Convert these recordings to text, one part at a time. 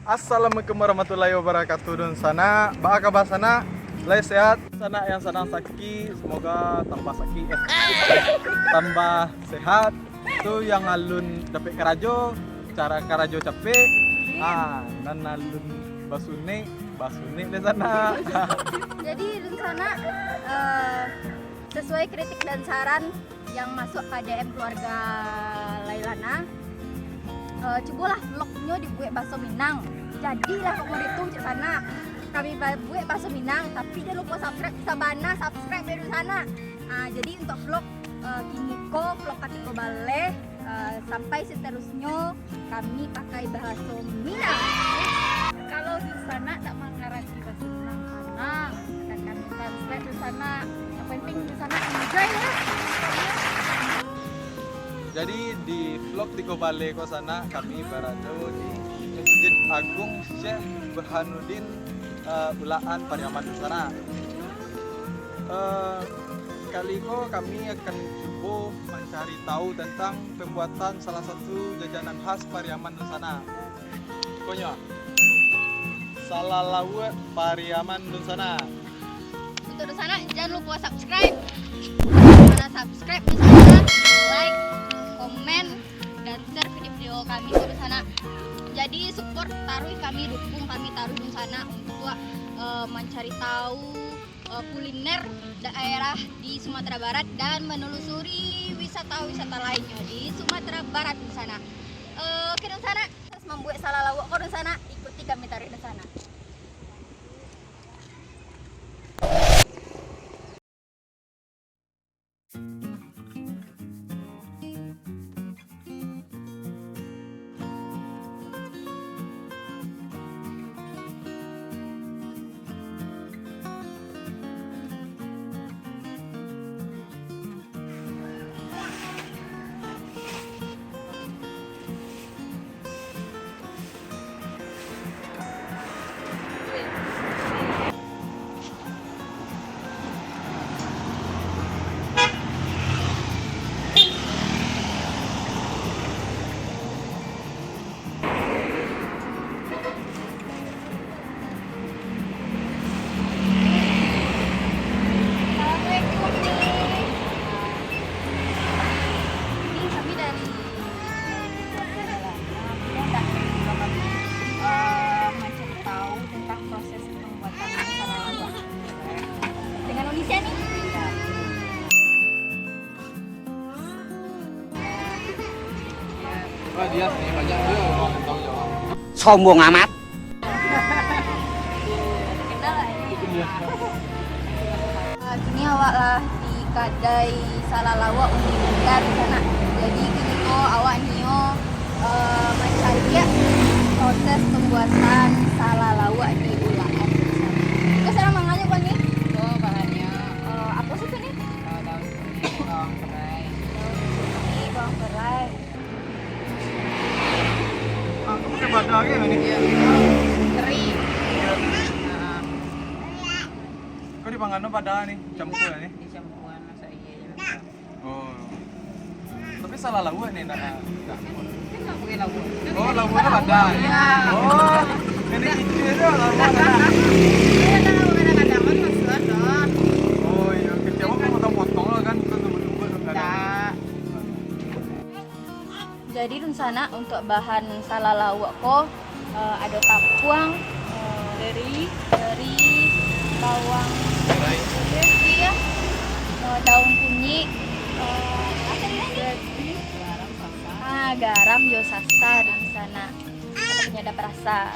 Assalamualaikum warahmatullahi wabarakatuh. Dan sana, baka kabar sana, lay sehat. Sana yang sedang sakit, semoga tambah sakit, tambah sehat. Itu yang alun dapat karajo, cara karajo capek. Nan alun basune di sana. Jadi di sana sesuai kritik dan saran yang masuk ke DM keluarga Lailana, cobalah vlognya dibuat bahasa Minang. Jadilah kamu ditung di sana. Kami buat bahasa Minang, tapi jangan lupa subscribe Sabana, subscribe dari sana. Jadi untuk vlog Kiniko, vlog Katiko Bale, sampai seterusnya kami pakai bahasa Minang. Kalau di sana tak mengerti bahasa Minang karena akan kami translate di sana. Yang penting di sana enjoy lah. Jadi di vlog Tiko Bale ko sana kami berada di Masjid Agung Syekh Burhanuddin Ulaan Pariaman di sana. Kali ini kami akan coba mencari tahu tentang pembuatan salah satu jajanan khas Pariaman di sana. Pokoknya Salalawu Pariaman di sana. Untuk di sana jangan lupa subscribe. Mana subscribe di sana, like, komen, dan share video kami di sana. Jadi support kami dukung kami taruh di sana untuk mencari tahu kuliner daerah di Sumatera Barat dan menelusuri wisata-wisata lainnya di Sumatera Barat di sana. Oke di sana membuat salah lawak kok di sana, ikuti kami tarik di sana. Dia sih banyak dia orang tahu jawab. Sombong amat. Kini awak lah di kadai salah lawak untuk di sana. Jadi kini awak nio mencari ya proses pembuatan salah lawak di Ulaan. Kau sekarang manganya kan nih? Oh, bahannya Apa sih tuh nih? daun bawang serai. Ini bawang serai. Aku pakai badangnya ini. Teri. Kau di Panggano pada nih campur nih. Dicampuran masa iya. Oh. Tapi salah lawu nih nak. Kan nggak boleh labu. Oh, labunya ada. Oh, ini kecil itu labu ada. Kadang-kadang kan masih ada. Oh iya, kecil kan potong-potong lah kan, itu tunggu-tunggu tuh kan. Tidak. Jadi di sana untuk bahan salah lawak kok ada kapuang, dari bawang putih ya, daun kunyit, garam yo sasa di sana untuk penyedap rasa.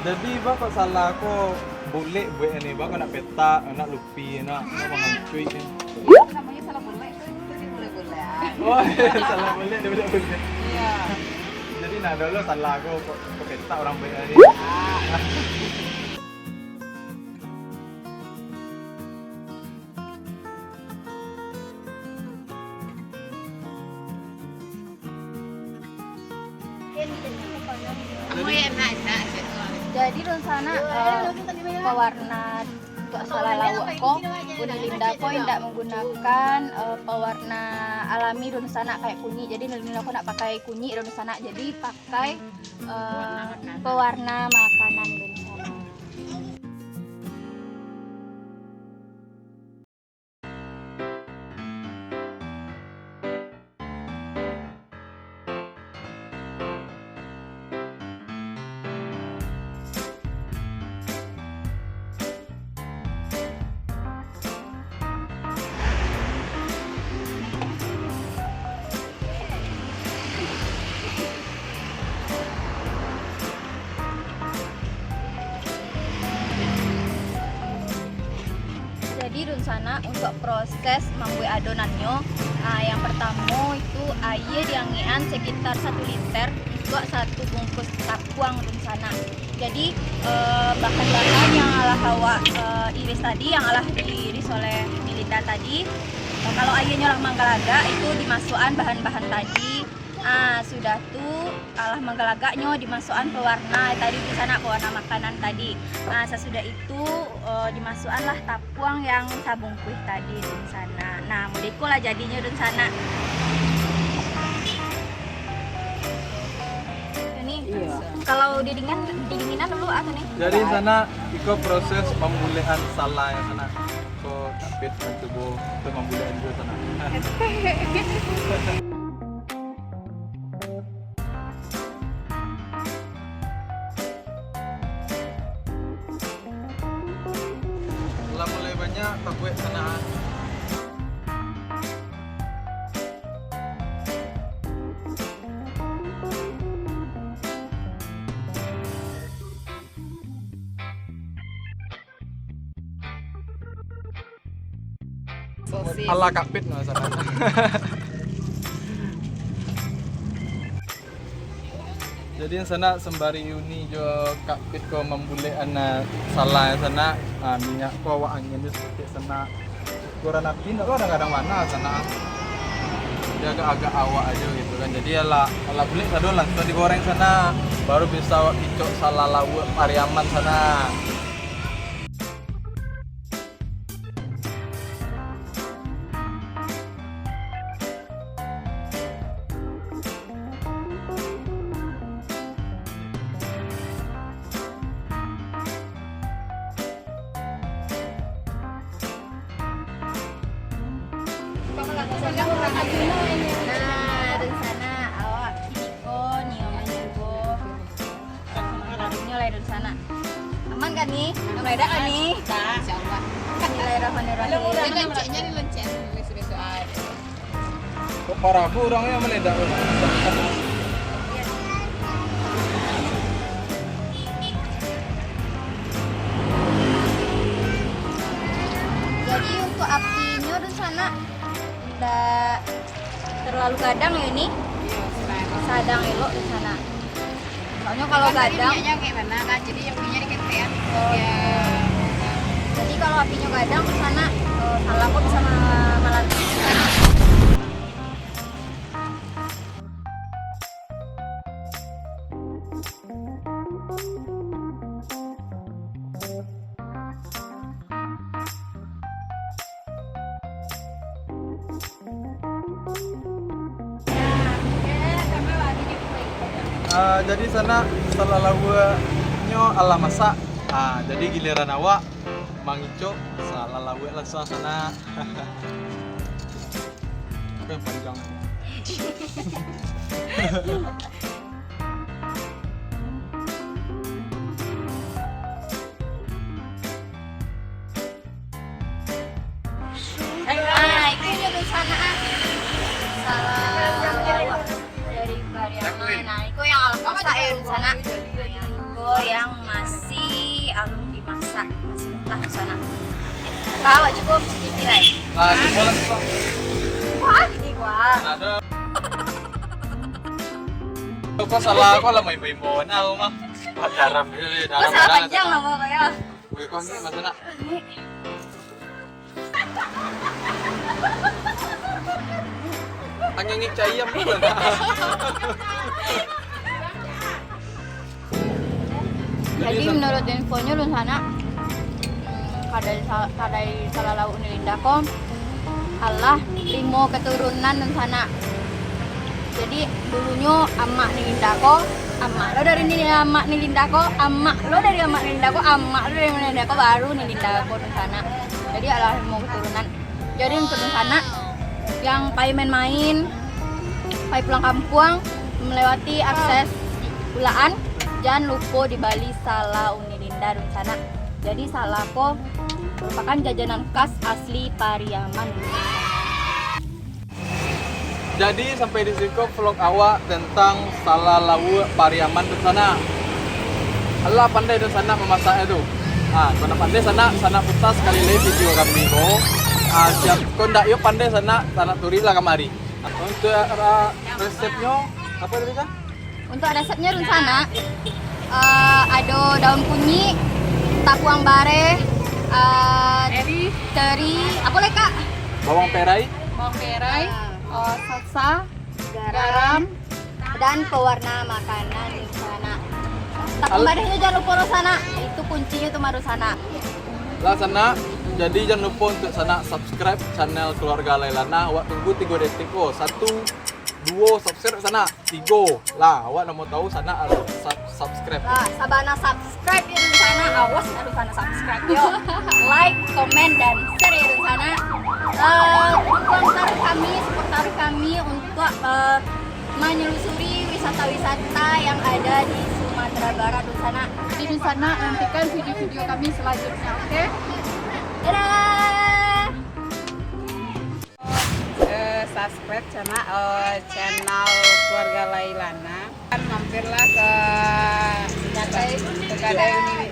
Jadi kok salah aku boleh buat ini, nak peta, nak lupi, nak menghancui ni. Namanya salah boleh itu boleh-boleh. Oh, salah boleh, dia boleh. Iya. Jadi nak dulu salah aku kok peta orang buat ini. Jadi dun sana pewarna untuk salah lawak ko Unilinda ko tidak menggunakan pewarna alami dun sana kayak kunyit. Jadi Unilinda ko nak pakai kunyit dun sana. Jadi pakai pewarna makanan dun sana. Jadi dun sana untuk proses membuat adonannya, yang pertama itu air diangian sekitar 1 liter untuk 1 bungkus tapuang dun sana. Jadi bahan-bahan yang alah hawa iris tadi, yang alah diiris oleh Unilinda tadi, kalau airnya lah manggalaga itu dimasukkan bahan-bahan tadi. Sudah tuh alah menggelagaknya dimasukkan pewarna tadi di sana, pewarna makanan tadi. Sesudah itu dimasukkan lah tapuang yang sabung kuih tadi di sana. Nah, mudiku lah jadinya di sana. Ini kalau didinginan dulu atau nih? Jadi sana ikut proses pembulian salah yang sana. Kok kapit mencoba untuk membulian juga sana. Setelah mulai banyak tabuh sana. Ala kapit no sana. Jadi yang sana sembari Uni jo kapit ko membulek ana salah yang sana minyak ko awak angin itu seperti sana kurang api nak kadang-kadang mana sana dia agak-agak awak aja gitu kan. Jadi ala bulik sado langsung digoreng sana baru bisa awak kicok salah lawak Pariaman sana. Nah, di sana awak kiko nyoman juga. Mulai dari sana. Aman kan nih? Meledak kan nih? Insyaallah. Bismillahirrahmanirrahim. Lenceknya nih lencek besok-besok ada. Kok parah bu orangnya meledak. Jadi untuk apinya di sana tidak terlalu gadang ya ini, sadang elok di sana. Soalnya kalau gadang, kayak mana kan? Jadi yang punya diketean. jadi kalau apinya gadang di sana salah kok bisa malah. Jadi sana setelah lawaknya ala masak, jadi giliran awak mangicok salah lawak langsung sana. Apa yang panjang? Itu di sana salah lawak dari Pariaman. Nah, itu yang alam masak ya di sana. Itu yang masih alum dimasak, masih mentah di sana. Kalau cukup sedikit aja. Boleh kok. Wah, ini wah. Ada. Kok salah kok lah main-main bonal mah. Daram ini Kok salah panjang lah pokoknya. Gue kok ini mas nak. Hanya ngik cayam bukan? Jadi menurut infonya dun sana kadai salah lau nilinda ko Allah 5 keturunan dun sana. Jadi dulunya emak nilinda ko, emak lo dari emak nilinda ko, emak lo dari emak nilinda ko, emak lo dari nilinda ko, baru nilinda ko dun sana. Jadi Allah 5 keturunan. Jadi untuk dun sana yang pai main-main, pai pulang kampung melewati akses Ulaan, jangan lupa di Bali Salah Unilinda dun sana. Jadi salah ko merupakan jajanan khas asli Pariaman. Jadi sampai di situ vlog awak tentang Salah Lau Pariaman di sana. Allah pandai di sana memasak itu. Mana pandai sana putar sekali lagi video kami ko. Siap kau ndak yo pandai sana turi lah kemari. Untuk resepnya apa tadi kan? Untuk resepnya dun sana ada daun kunyit, tapuang bare, teri, apa lagi kak? Bawang perai, salsa, Garam, dan pewarna makanan di sana. Tapuang barenya jangan lupa di sana. Itu kuncinya tuh maru sana. lah sana. Jadi jangan lupa untuk sana subscribe channel Keluarga Lailana. Awak tunggu 3 detik ko. 1, 2 subscribe sana. 3 lah. Awak nak mau tahu sana harus subscribe. Nah, sabana subscribe ya di sana. Awas ada sana subscribe yo. Like, komen dan share ya di sana. Support kami untuk menyelusuri wisata-wisata yang ada di Sumatera Barat di sana. Jadi di sana nantikan video-video kami selanjutnya, oke? Dadah. Subscribe sama channel Keluarga Lailana. Mampirlah ke Gadai